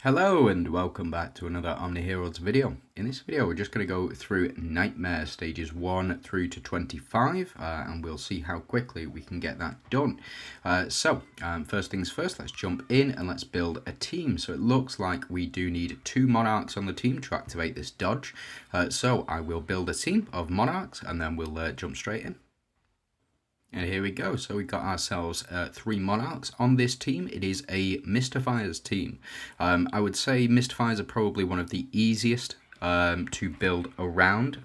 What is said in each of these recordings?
Hello and welcome back to another Omniheroes video. In this video we're just going to go through Nightmare stages 1 through to 25 and we'll see how quickly we can get that done. First things first, let's jump in and let's build a team. So it looks like we do need 2 Monarchs on the team to activate this dodge. So I will build a team of Monarchs and then we'll jump straight in. And here we go. So we got ourselves 3 Monarchs on this team. It is a Mystifiers team. I would say Mystifiers are probably one of the easiest to build around,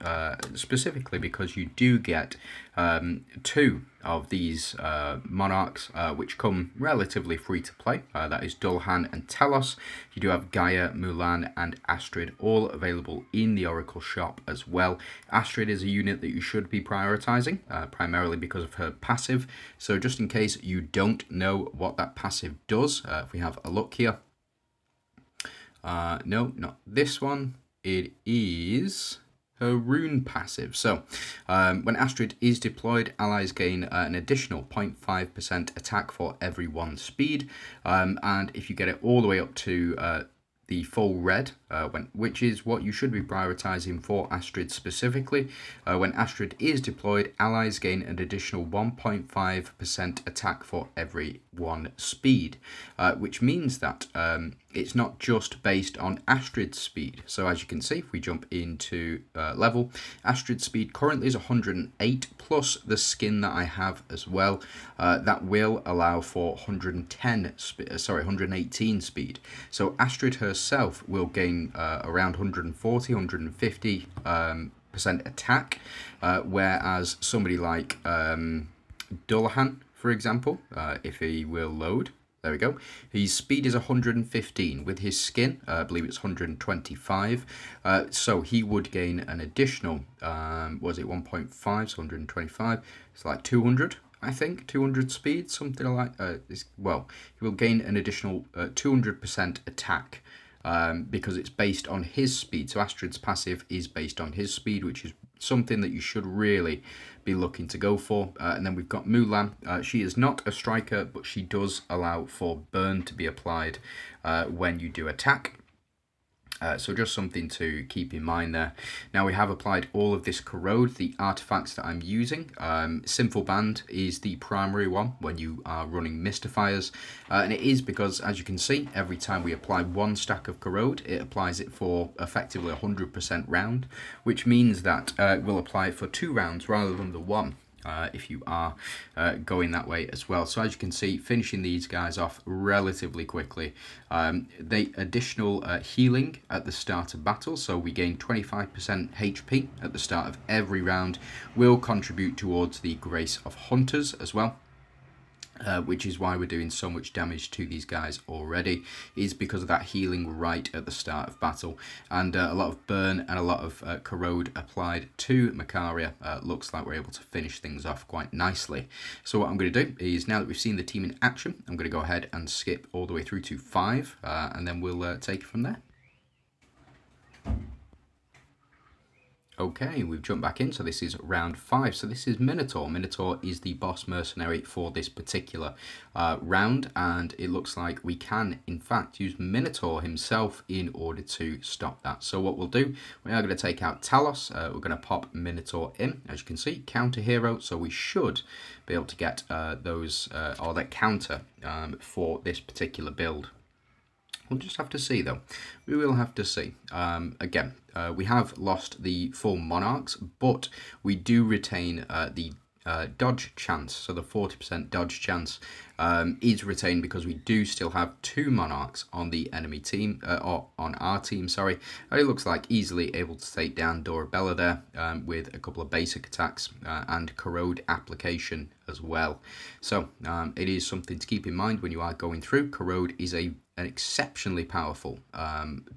specifically because you do get 2 of these Monarchs, which come relatively free to play. That is Dullahan and Telos. You do have Gaia, Mulan, and Astrid, all available in the Oracle shop as well. Astrid is a unit that you should be prioritizing, primarily because of her passive. So just in case you don't know what that passive does, if we have a look here. No, not this one. It is her rune passive. So when Astrid is deployed, allies gain an additional 0.5% attack for every 1 speed, and if you get it all the way up to the full red, which is what you should be prioritizing for Astrid specifically. When Astrid is deployed, allies gain an additional 1.5% attack for every 1 speed, which means that it's not just based on Astrid's speed. So as you can see, if we jump into level, Astrid's speed currently is 108 plus the skin that I have as well. That will allow for 118 speed. So Astrid herself will gain around 140, 150 percent attack, whereas somebody like Dullahan, for example, if he will load, there we go. His speed is 115. With his skin, I believe it's 125. So he would gain an additional, was it 1.5, so 125. It's like 200, I think, 200 speed, something like well, he will gain an additional 200% attack. Because it's based on his speed. So Astrid's passive is based on his speed, which is something that you should really be looking to go for. And then we've got Mulan. She is not a striker, but she does allow for burn to be applied when you do attack. So just something to keep in mind there. Now we have applied all of this corrode, the artifacts that I'm using. Sinful Band is the primary one when you are running Mystifiers. And it is because, as you can see, every time we apply 1 stack of corrode, it applies it for effectively 100% round, which means that we'll apply it for 2 rounds rather than the 1. If you are going that way as well. So as you can see, finishing these guys off relatively quickly. They additional healing at the start of battle, so we gain 25% HP at the start of every round, will contribute towards the Grace of Hunters as well. Which is why we're doing so much damage to these guys already, is because of that healing right at the start of battle, and a lot of burn and a lot of corrode applied to Macaria. Looks like we're able to finish things off quite nicely. So what I'm going to do is, now that we've seen the team in action, I'm going to go ahead and skip all the way through to 5, and then we'll take it from there. Okay, we've jumped back in, so this is round 5. So this is Minotaur. Minotaur is the boss mercenary for this particular round, and it looks like we can, in fact, use Minotaur himself in order to stop that. So what we'll do, we are going to take out Talos. We're going to pop Minotaur in, as you can see, counter hero, so we should be able to get those, or that counter for this particular build. We'll just have to see, though. We will have to see. Again, we have lost the full Monarchs, but we do retain the dodge chance. So the 40% dodge chance is retained because we do still have 2 Monarchs on the enemy team, or on our team, sorry. It looks like easily able to take down Dorabella there with a couple of basic attacks and corrode application as well. So it is something to keep in mind when you are going through. Corrode is an exceptionally powerful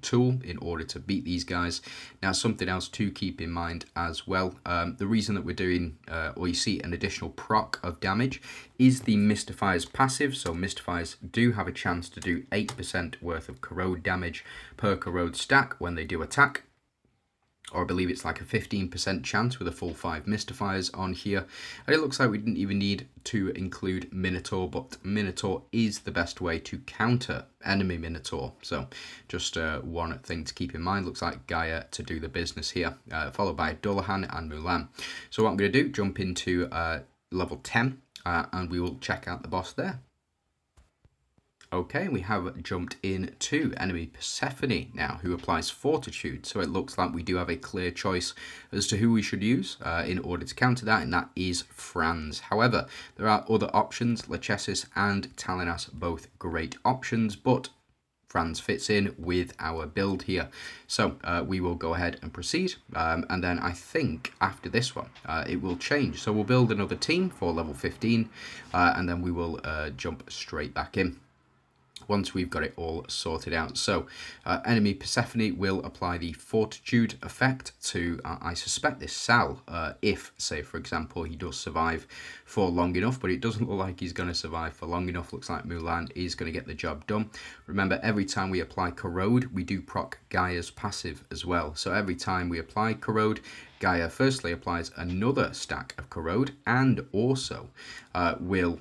tool in order to beat these guys. Now, something else to keep in mind as well, the reason that we're doing, or you see an additional proc of damage, is the Mystifiers passive. So Mystifiers do have a chance to do 8% worth of corrode damage per corrode stack when they do attack. or I believe it's like a 15% chance with a full 5 Mystifiers on here. And it looks like we didn't even need to include Minotaur, but Minotaur is the best way to counter enemy Minotaur. So just one thing to keep in mind. Looks like Gaia to do the business here, followed by Dullahan and Mulan. So what I'm going to do, jump into level 10, and we will check out the boss there. Okay, we have jumped in to enemy Persephone now, who applies Fortitude. So it looks like we do have a clear choice as to who we should use in order to counter that, and that is Franz. However, there are other options. Lachesis and Talinas, both great options, but Franz fits in with our build here. So we will go ahead and proceed. And then I think after this one, it will change. So we'll build another team for level 15, and then we will jump straight back in once we've got it all sorted out. So enemy Persephone will apply the Fortitude effect to, I suspect, this Sal, if, say, for example, he does survive for long enough, but it doesn't look like he's going to survive for long enough. Looks like Mulan is going to get the job done. Remember, every time we apply Corrode, we do proc Gaia's passive as well. So every time we apply Corrode, Gaia firstly applies another stack of Corrode, and also will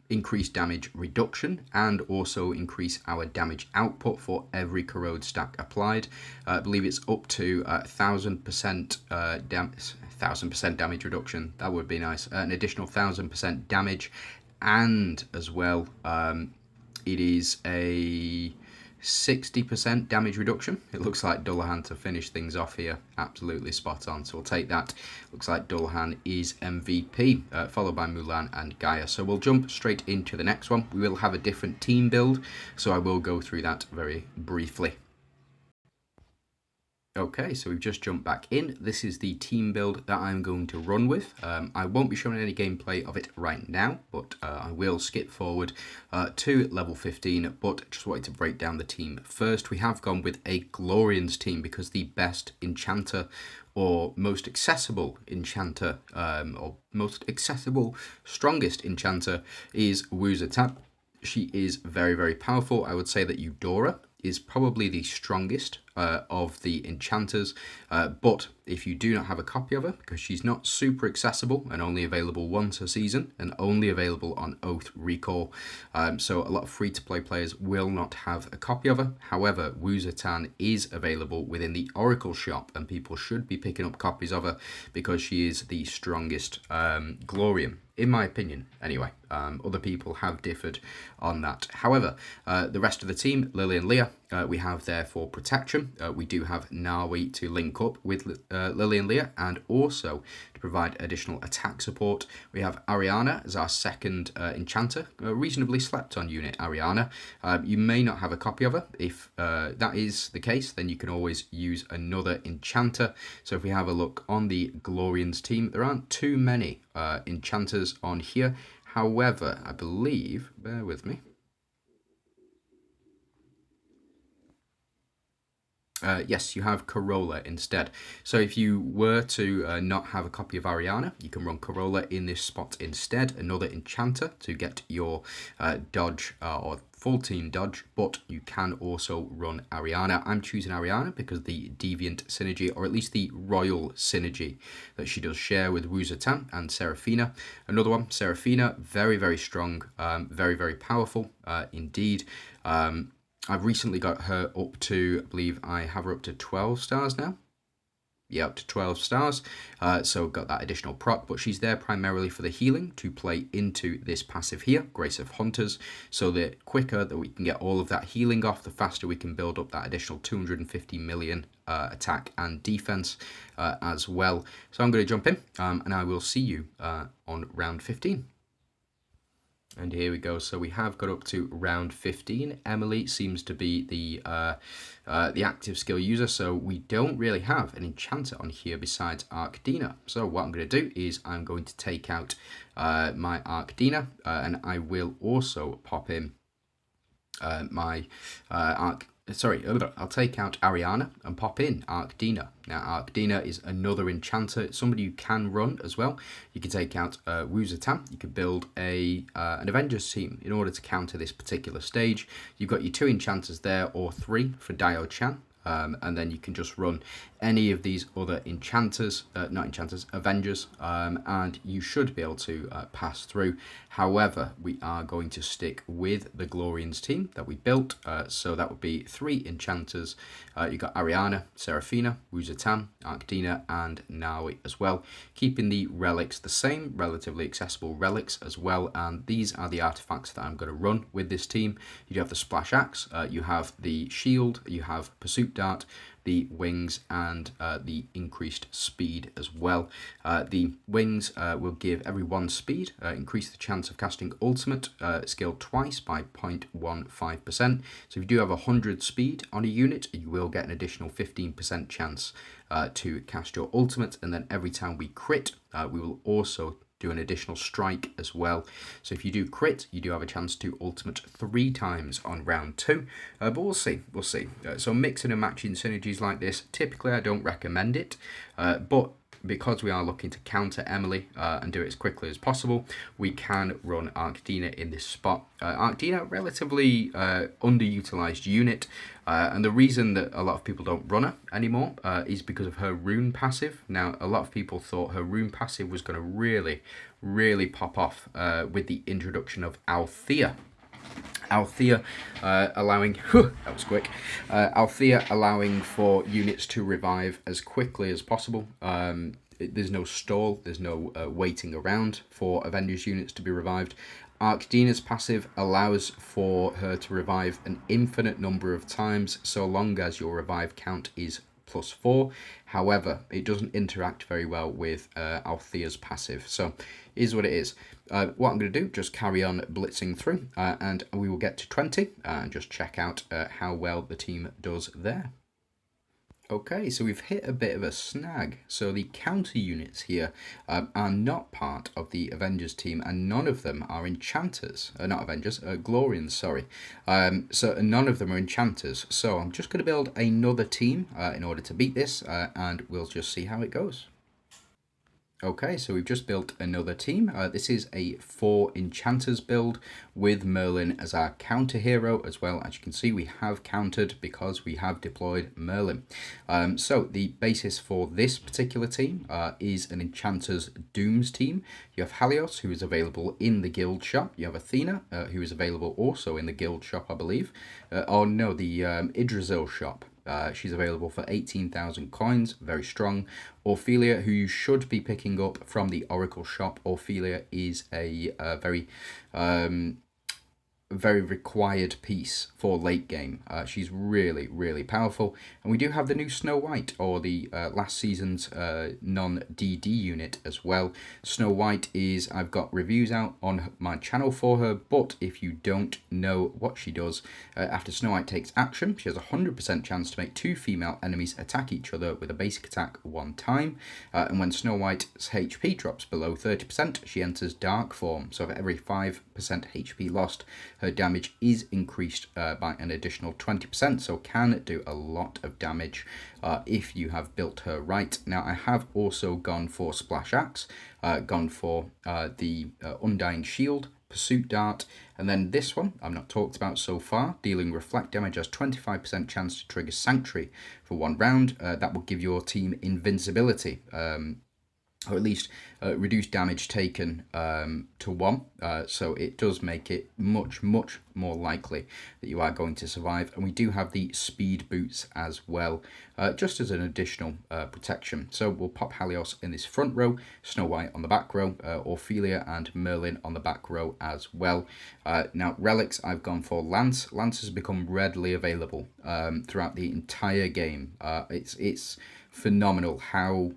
increase damage reduction and also increase our damage output for every Corrode stack applied. I believe it's up to 1000% damage reduction. That would be nice. An additional 1000% damage, and as well, it is a 60% damage reduction. It looks like Dullahan to finish things off here. Absolutely spot on. So we'll take that. Looks like Dullahan is MVP, followed by Mulan and Gaia. So we'll jump straight into the next one. We will have a different team build, so I will go through that very briefly. Okay, so we've just jumped back in. This is the team build that I'm going to run with. I won't be showing any gameplay of it right now, but I will skip forward to level 15, but just wanted to break down the team first. We have gone with a Glorian's team because the best enchanter or most accessible enchanter, or most accessible, strongest enchanter is Wuzatan. She is very, very powerful. I would say that Eudora is probably the strongest of the enchanters, but if you do not have a copy of her, because she's not super accessible and only available once a season and only available on Oath Recall, so a lot of free-to-play players will not have a copy of her. However, Wuzatan is available within the Oracle shop, and people should be picking up copies of her because she is the strongest Glorian, in my opinion, anyway. Other people have differed on that. However, the rest of the team, Lily and Leah, we have there for protection. We do have Nawi to link up with Lily and Leah, and also to provide additional attack support. We have Ariana as our second enchanter, a reasonably slept on unit, Ariana. You may not have a copy of her. If that is the case, then you can always use another enchanter. So if we have a look on the Glorian's team, there aren't too many enchanters on here. However, I believe, bear with me. Yes, you have Corolla instead. So if you were to not have a copy of Ariana, you can run Corolla in this spot instead, another enchanter to get your dodge or full team dodge, but you can also run Ariana. I'm choosing Ariana because the deviant synergy, or at least the royal synergy that she does share with Wuzatan and Seraphina. Another one, Seraphina, very, very strong, very, very powerful indeed. I've recently got her up to, I believe I have her up to 12 stars now. Yeah, up to 12 stars. So got that additional proc, but she's there primarily for the healing to play into this passive here, Grace of Hunters. So the quicker that we can get all of that healing off, the faster we can build up that additional 250 million attack and defense as well. So I'm going to jump in and I will see you on round 15. And here we go. So we have got up to round 15. Emily seems to be the active skill user, so we don't really have an enchanter on here besides Arkdina. So what I'm going to do is I'm going to take out my Arkdina, and I will also pop in my I'll take out Ariana and pop in Arkdina. Now, Arkdina is another enchanter, somebody you can run as well. You can take out Wuzatan. You could build an Avengers team in order to counter this particular stage. You've got your 2 enchanters there, or 3 for Dio Chan. and then you can just run any of these other enchanters, not enchanters, Avengers, and you should be able to pass through. However, we are going to stick with the Glorian's team that we built, so that would be 3 enchanters. You've got Ariana, Seraphina, Wuzatan, Arkdina, and Nawi as well, keeping the relics the same, relatively accessible relics as well, and these are the artifacts that I'm going to run with this team. You do have the Splash Axe, you have the Shield, you have Pursuit Dart, the wings, and the increased speed as well. The wings will give everyone speed, increase the chance of casting ultimate, scaled twice by 0.15%. So if you do have 100 speed on a unit, you will get an additional 15% chance to cast your ultimate, and then every time we crit, we will also do an additional strike as well. So if you do crit, you do have a chance to ultimate 3 times on round 2, but we'll see. So mixing and matching synergies like this, typically I don't recommend it, but because we are looking to counter Emily and do it as quickly as possible, we can run Arkdina in this spot. Arkdina, relatively underutilized unit, and the reason that a lot of people don't run her anymore is because of her rune passive. Now, a lot of people thought her rune passive was going to really pop off with the introduction of Althea. Althea allowing that was quick. Althea allowing for units to revive as quickly as possible. There's no stall, there's no waiting around for Avengers units to be revived. Arkdina's passive allows for her to revive an infinite number of times so long as your revive count is +4. However, it doesn't interact very well with Althea's passive. So, is what it is. What I'm going to do, just carry on blitzing through, and we will get to 20 and just check out how well the team does there. Okay, so we've hit a bit of a snag. So the counter units here are not part of the Avengers team, and none of them are enchanters. Not Avengers, Glorians, sorry. So none of them are enchanters. So I'm just going to build another team in order to beat this, and we'll just see how it goes. Okay, so we've just built another team. This is a 4 enchanters build with Merlin as our counter hero as well. As you can see, we have countered because we have deployed Merlin. So the basis for this particular team is an Enchanters Dooms team. You have Helios, who is available in the guild shop. You have Athena, who is available also in the guild shop, I believe. Oh no, the Yggdrasil shop. She's available for 18,000 coins, very strong. Ophelia, who you should be picking up from the Oracle shop. Ophelia is a very required piece for late game. She's really powerful, and we do have the new Snow White, or the last season's non-DD unit as well. Snow White is, I've got reviews out on my channel for her, but if you don't know what she does, after Snow White takes action, she has a 100% chance to make 2 female enemies attack each other with a basic attack 1 time, and when Snow White's HP drops below 30%, she enters dark form, so for every 5% HP lost, her damage is increased by an additional 20%, so can do a lot of damage if you have built her right. Now, I have also gone for Splash Axe, gone for the Undying Shield, Pursuit Dart, and then this one I've not talked about so far. Dealing reflect damage has 25% chance to trigger Sanctuary for 1 round. That will give your team invincibility, or at least reduce damage taken to 1, so it does make it much more likely that you are going to survive. And we do have the speed boots as well, just as an additional protection. So we'll pop Helios in this front row, Snow White on the back row, Ophelia and Merlin on the back row as well. Now relics, I've gone for Lance. Lance has become readily available throughout the entire game. It's phenomenal how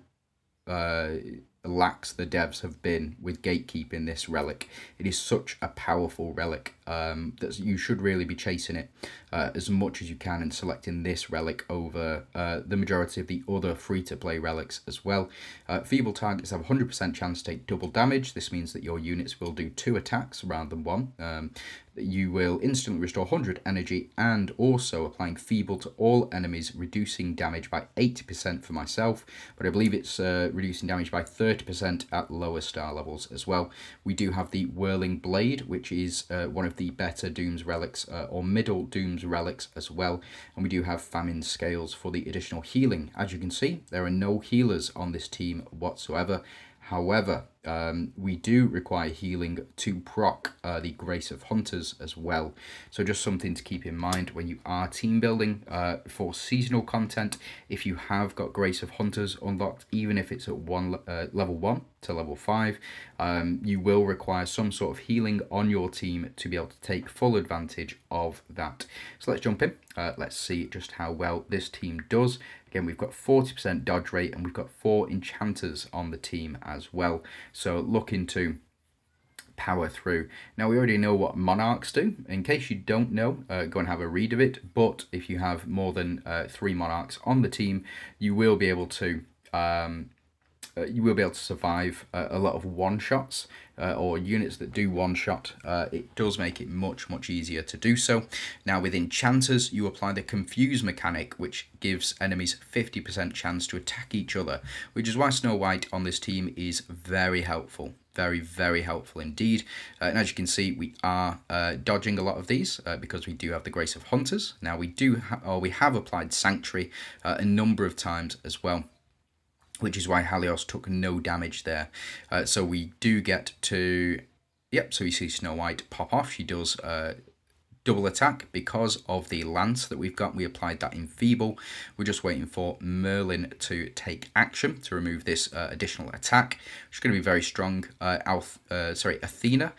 lax the devs have been with gatekeeping this relic. It is such a powerful relic that you should really be chasing it as much as you can and selecting this relic over the majority of the other free-to-play relics as well. Feeble targets have a 100% chance to take double damage. This means that your units will do 2 attacks rather than 1. You will instantly restore 100 energy, and also applying Feeble to all enemies, reducing damage by 80% for myself, but I believe it's reducing damage by 30% at lower star levels as well. We do have the Whirling Blade, which is one of of the better Dooms relics or middle Dooms relics as well. And we do have Famine Scales for the additional healing. As you can see, there are no healers on this team whatsoever. However, we do require healing to proc the Grace of Hunters as well. So just something to keep in mind when you are team building for seasonal content. If you have got Grace of Hunters unlocked, even if it's at level 1 to level 5, you will require some sort of healing on your team to be able to take full advantage of that. So let's jump in. Let's see just how well this team does. Again, we've got 40% dodge rate and we've got 4 enchanters on the team as well. So looking to power through. Now, we already know what Monarchs do. In case you don't know, go and have a read of it. But if you have more than 3 Monarchs on the team, you will be able to survive a lot of one-shots or units that do one-shot. It does make it much easier to do so. Now with Enchanters, you apply the Confuse mechanic, which gives enemies 50% chance to attack each other, which is why Snow White on this team is very helpful. Very helpful indeed. And as you can see, we are dodging a lot of these because we do have the Grace of Hunters. Now we have applied Sanctuary a number of times as well, which is why Helios took no damage there. So we do get to, so you see Snow White pop off. She does double attack because of the lance that we've got. We applied that in Feeble. We're just waiting for Merlin to take action to remove this additional attack. She's going to be very strong. Athena,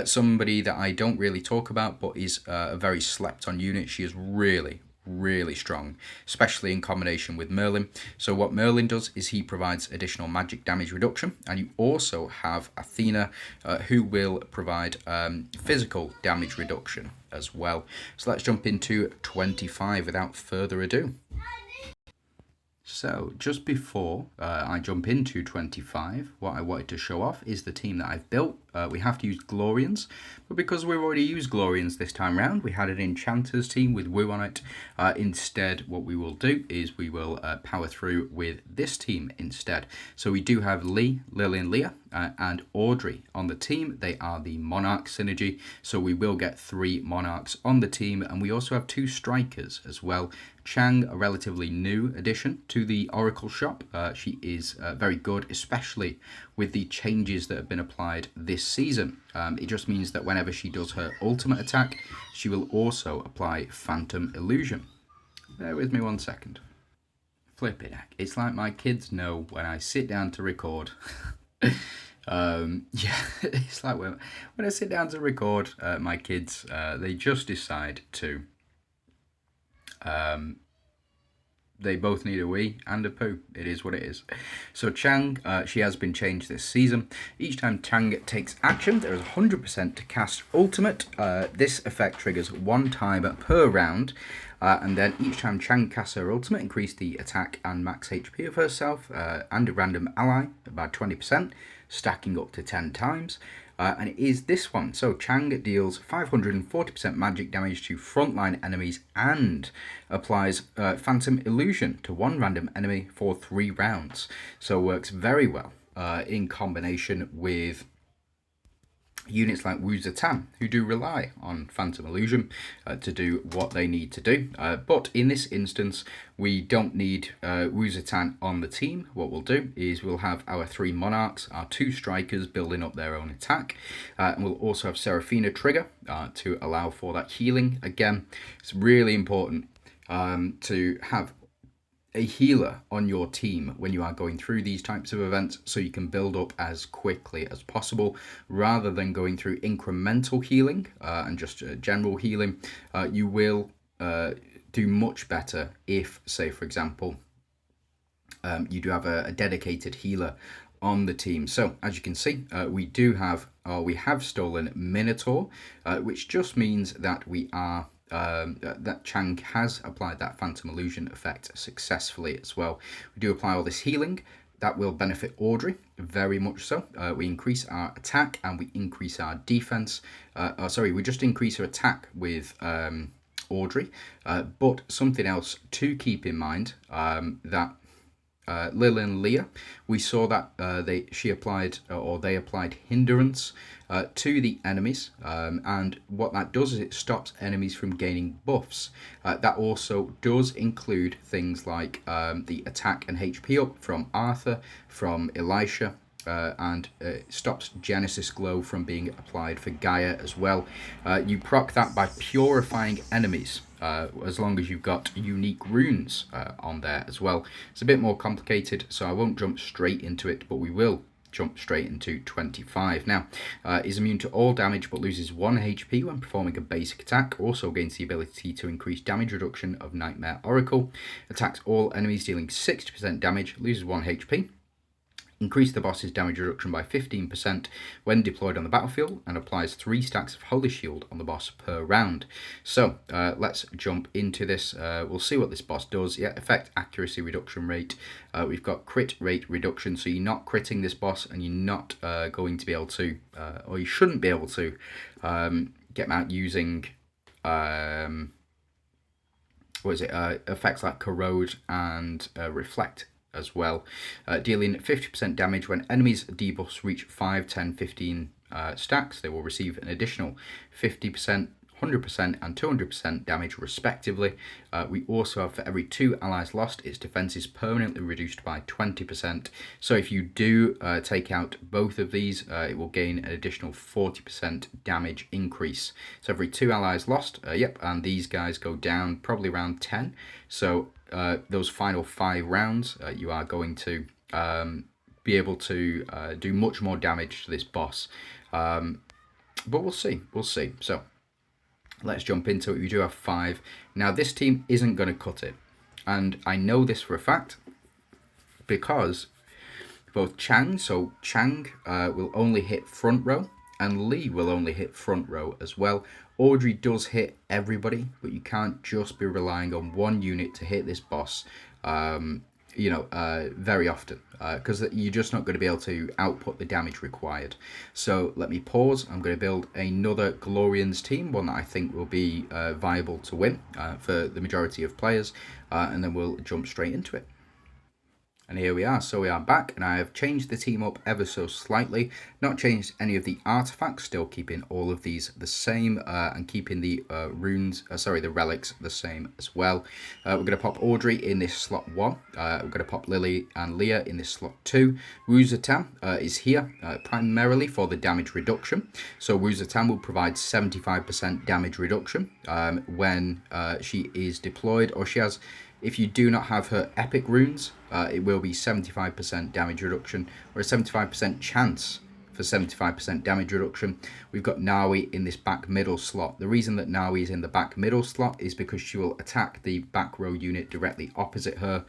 somebody that I don't really talk about, but is a very slept on unit. She is really strong, especially in combination with Merlin. So what Merlin does is he provides additional magic damage reduction, and you also have Athena who will provide physical damage reduction as well. So let's jump into 25 without further ado. So just before I jump into 25, what I wanted to show off is the team that I've built. We have to use Glorians, but because we've already used Glorians this time round, we had an Enchanters team with Woo on it. Instead, what we will do is we will power through with this team instead. So we do have Lee, Lillian, Leah, and Audrey on the team. They are the Monarch synergy, so we will get 3 Monarchs on the team, and we also have 2 strikers as well. Chang, a relatively new addition to the Oracle shop. She is very good, especially with the changes that have been applied this season. It just means that whenever she does her ultimate attack, she will also apply Phantom Illusion. Bear with me 1 second. Flipping heck. It's like my kids know when I sit down to record. It's like when I sit down to record, my kids, they just decide to they both need a wee and a poo. It is what it is. So Chang, she has been changed this season. Each time Chang takes action, there is 100% to cast ultimate. This effect triggers 1 time per round. And then each time Chang casts her ultimate, increase the attack and max HP of herself and a random ally by 20%, stacking up to 10 times. And it is this one. So Chang deals 540% magic damage to frontline enemies and applies Phantom Illusion to 1 random enemy for 3 rounds. So works very well in combination with units like Wu Zatan, who do rely on Phantom Illusion to do what they need to do. But in this instance, we don't need Wu Zatan on the team. What we'll do is we'll have our 3 Monarchs, our 2 strikers building up their own attack. And we'll also have Seraphina trigger to allow for that healing. Again, it's really important to have a healer on your team when you are going through these types of events, so you can build up as quickly as possible rather than going through incremental healing and just general healing. You will do much better if, say for example, you do have a dedicated healer on the team. So as you can see, we have stolen Minotaur, which just means that we are that Chang has applied that Phantom Illusion effect successfully as well. We do apply all this healing. That will benefit Audrey very much so. We increase our attack and we increase our defense. We just increase our attack with Audrey. But something else to keep in mind that Lillian Leah, we saw that they applied hindrance to the enemies, and what that does is it stops enemies from gaining buffs. That also does include things like the attack and HP up from Arthur, from Elisha, and stops Genesis Glow from being applied for Gaia as well. You proc that by purifying enemies, as long as you've got unique runes on there as well. It's a bit more complicated, so I won't jump straight into it, but we will jump straight into 25. Now, is immune to all damage but loses 1 HP when performing a basic attack. Also gains the ability to increase damage reduction of Nightmare Oracle. Attacks all enemies dealing 60% damage, loses 1 HP. Increase the boss's damage reduction by 15% when deployed on the battlefield, and applies 3 stacks of Holy Shield on the boss per round. So let's jump into this. We'll see what this boss does. Yeah, effect accuracy reduction rate. We've got crit rate reduction, so you're not critting this boss, and you're not going to be able to, or you shouldn't be able to, get him out using effects like corrode and reflect as well, dealing 50% damage when enemies' debuffs reach 5, 10, 15 stacks. They will receive an additional 50%, 100% and 200% damage respectively. We also have, for every 2 allies lost, its defense is permanently reduced by 20%. So if you do take out both of these, it will gain an additional 40% damage increase. So every 2 allies lost, and these guys go down probably around 10. So those final 5 rounds, you are going to be able to do much more damage to this boss. But we'll see. So let's jump into it. We do have 5. Now, this team isn't going to cut it. And I know this for a fact because both Chang will only hit front row, and Lee will only hit front row as well. Audrey does hit everybody, but you can't just be relying on one unit to hit this boss, very often, because you're just not going to be able to output the damage required. So let me pause. I'm going to build another Glorian's team, one that I think will be viable to win for the majority of players, and then we'll jump straight into it. And here we are, so we are back, and I have changed the team up ever so slightly. Not changed any of the artifacts, still keeping all of these the same, and keeping the the relics the same as well. We're going to pop Audrey in this slot 1. We're going to pop Lily and Leah in this slot 2. Wuzatan is here primarily for the damage reduction. So Wuzatan will provide 75% damage reduction when she is deployed, or she has... If you do not have her epic runes, it will be 75% damage reduction, or a 75% chance for 75% damage reduction. We've got Nawi in this back middle slot. The reason that Nawi is in the back middle slot is because she will attack the back row unit directly opposite her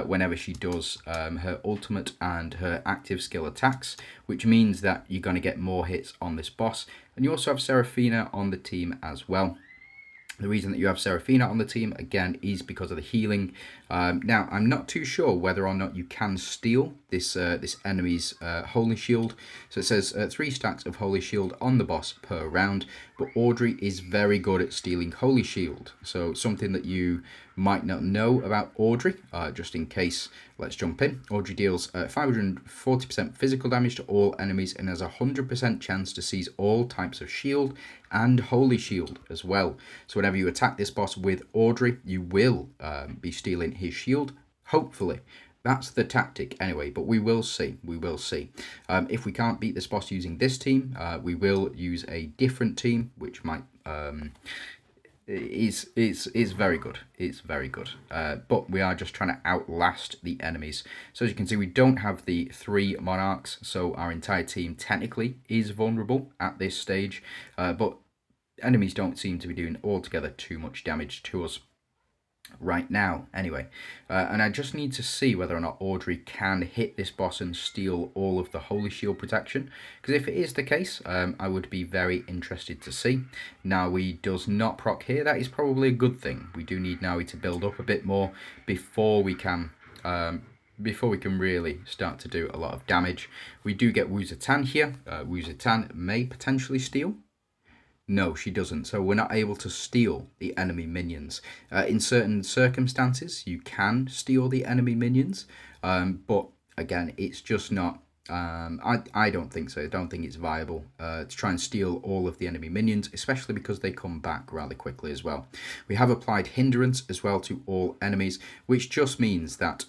whenever she does her ultimate and her active skill attacks, which means that you're going to get more hits on this boss. And you also have Seraphina on the team as well. The reason that you have Seraphina on the team, again, is because of the healing. Now, I'm not too sure whether or not you can steal this enemy's Holy Shield. So it says 3 stacks of Holy Shield on the boss per round. But Audrey is very good at stealing Holy Shield. So something that you might not know about Audrey, just in case, let's jump in. Audrey deals 540% physical damage to all enemies and has a 100% chance to seize all types of shield and Holy Shield as well. So whenever you attack this boss with Audrey, you will be stealing his shield, hopefully. That's the tactic anyway, but we will see. If we can't beat this boss using this team, we will use a different team, which might is very good. It's very good. But we are just trying to outlast the enemies. So as you can see, we don't have the 3 Monarchs, so our entire team technically is vulnerable at this stage. But enemies don't seem to be doing altogether too much damage to us right now anyway, and I just need to see whether or not Audrey can hit this boss and steal all of the Holy Shield protection, because if it is the case, I would be very interested to see. Nawi does not proc here. That is probably a good thing. We do need Nawi to build up a bit more before we can really start to do a lot of damage. We do get Wuzatan here. Wuzatan may potentially steal. No, she doesn't. So we're not able to steal the enemy minions. In certain circumstances, you can steal the enemy minions, but again, it's just not. I don't think so. I don't think it's viable to try and steal all of the enemy minions, especially because they come back rather quickly as well. We have applied hindrance as well to all enemies, which just means that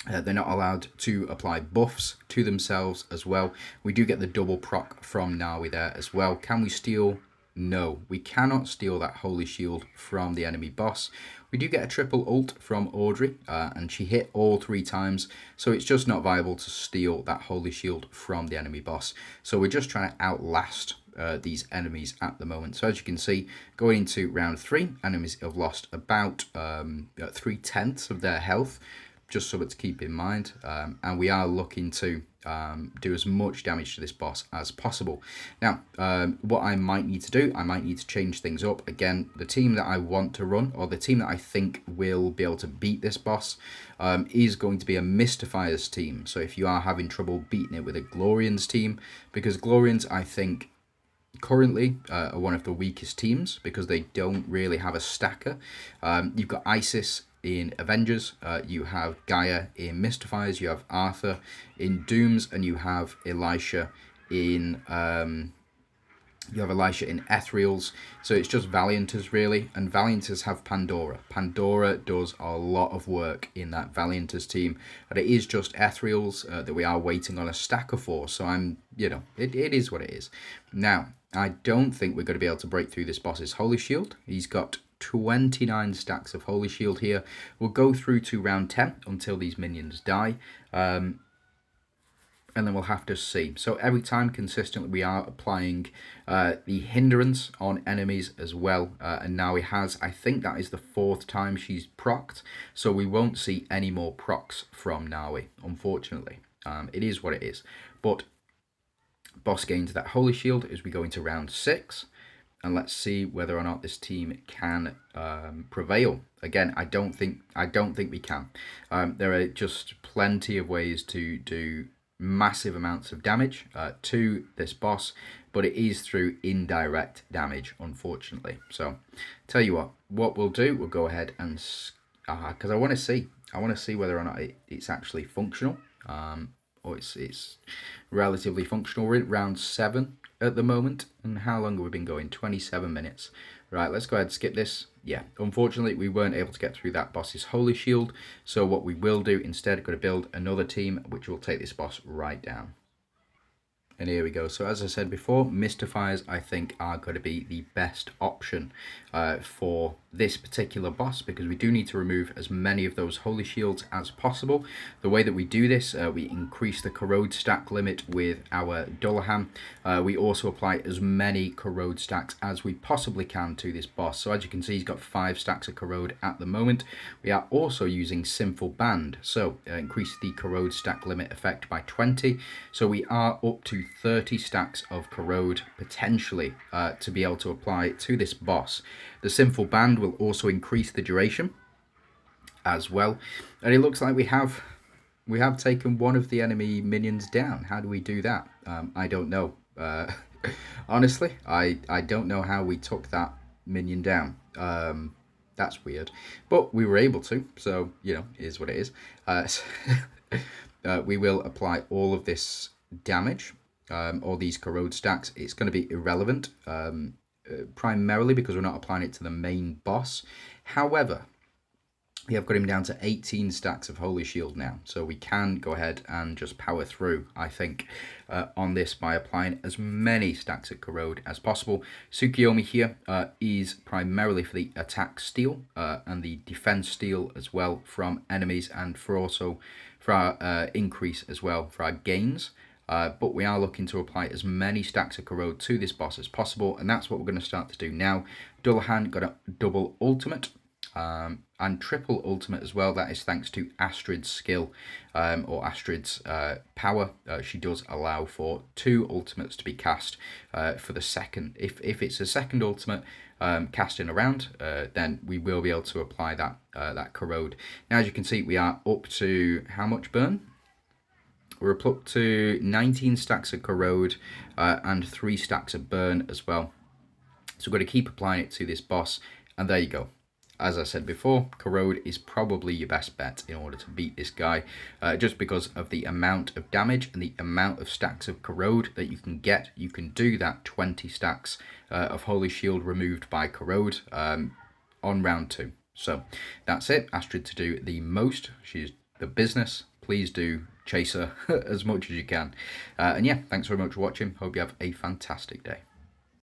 they're not allowed to apply buffs to themselves as well. We do get the double proc from Nawi there as well. Can we steal? No, we cannot steal that Holy Shield from the enemy boss. We do get a triple ult from Audrey, and she hit all 3 times, so it's just not viable to steal that Holy Shield from the enemy boss. So we're just trying to outlast these enemies at the moment. So as you can see, going into round 3, enemies have lost about 3/10 of their health, just something to keep in mind, and we are looking to do as much damage to this boss as possible. Now, what I might need to do, I might need to change things up. Again, the team that I want to run, or the team that I think will be able to beat this boss, is going to be a Mystifiers team. So if you are having trouble beating it with a Glorians team, because Glorians, I think, currently are one of the weakest teams because they don't really have a stacker. You've got Isis in Avengers, you have Gaia in Mystifiers, you have Arthur in Dooms, and you have Elisha in Ethereals. So it's just Valianters really, and Valianters have Pandora. Pandora does a lot of work in that Valianters team, but it is just Ethereals that we are waiting on a stacker for. So it is what it is. Now, I don't think we're going to be able to break through this boss's Holy Shield. He's got 29 stacks of Holy Shield here. We'll go through to round 10 until these minions die. And then we'll have to see. So every time consistently we are applying the hindrance on enemies as well. And now he has, I think that is the 4th time she's procced. So we won't see any more procs from Nawi, unfortunately. It is what it is. But boss gains that Holy Shield as we go into round 6. And let's see whether or not this team can prevail. Again, I don't think we can. There are just plenty of ways to do massive amounts of damage to this boss, but it is through indirect damage, unfortunately. So, tell you what we'll do, we'll go ahead and because I want to see whether or not it's actually functional, or it's relatively functional. We're in round 7 at the moment, and how long have we been going? 27 minutes. Right, let's go ahead and skip this. Yeah, unfortunately we weren't able to get through that boss's Holy Shield, so what we will do instead, going to build another team which will take this boss right down. And here we go. So as I said before, Mystifiers I think are going to be the best option for this particular boss, because we do need to remove as many of those Holy Shields as possible. The way that we do this, we increase the corrode stack limit with our Dullahan. We also apply as many corrode stacks as we possibly can to this boss. So as you can see, he's got 5 stacks of corrode at the moment. We are also using Sinful Band, so increase the corrode stack limit effect by 20. So we are up to 30 stacks of corrode potentially to be able to apply to this boss. The Sinful Band will also increase the duration as well, and it looks like we have taken one of the enemy minions down. How do we do that? I don't know. Honestly, I don't know how we took that minion down. That's weird, but we were able to, so it is what it is. We will apply all of this damage, all these corrode stacks. It's going to be irrelevant, primarily because we're not applying it to the main boss. However, we have got him down to 18 stacks of Holy Shield now, so we can go ahead and just power through, I think, on this by applying as many stacks of corrode as possible. Tsukiyomi here is primarily for the attack steal and the defense steal as well from enemies, and for our increase as well for our gains. But we are looking to apply as many stacks of corrode to this boss as possible, and that's what we're going to start to do now. Dullahan got a double ultimate and triple ultimate as well. That is thanks to Astrid's skill, or Astrid's power. She does allow for 2 ultimates to be cast for the second. If it's a second ultimate cast in a round, then we will be able to apply that corrode. Now, as you can see, we are up to how much burn? We're up to 19 stacks of corrode and 3 stacks of burn as well. So we're going to keep applying it to this boss, and there you go. As I said before, Corrode is probably your best bet in order to beat this guy, just because of the amount of damage and the amount of stacks of Corrode that you can get. You can do that 20 stacks of Holy Shield removed by Corrode on round 2. So that's it. Astrid to do the most. She's the business. Please do chase her as much as you can. And yeah, thanks very much for watching. Hope you have a fantastic day.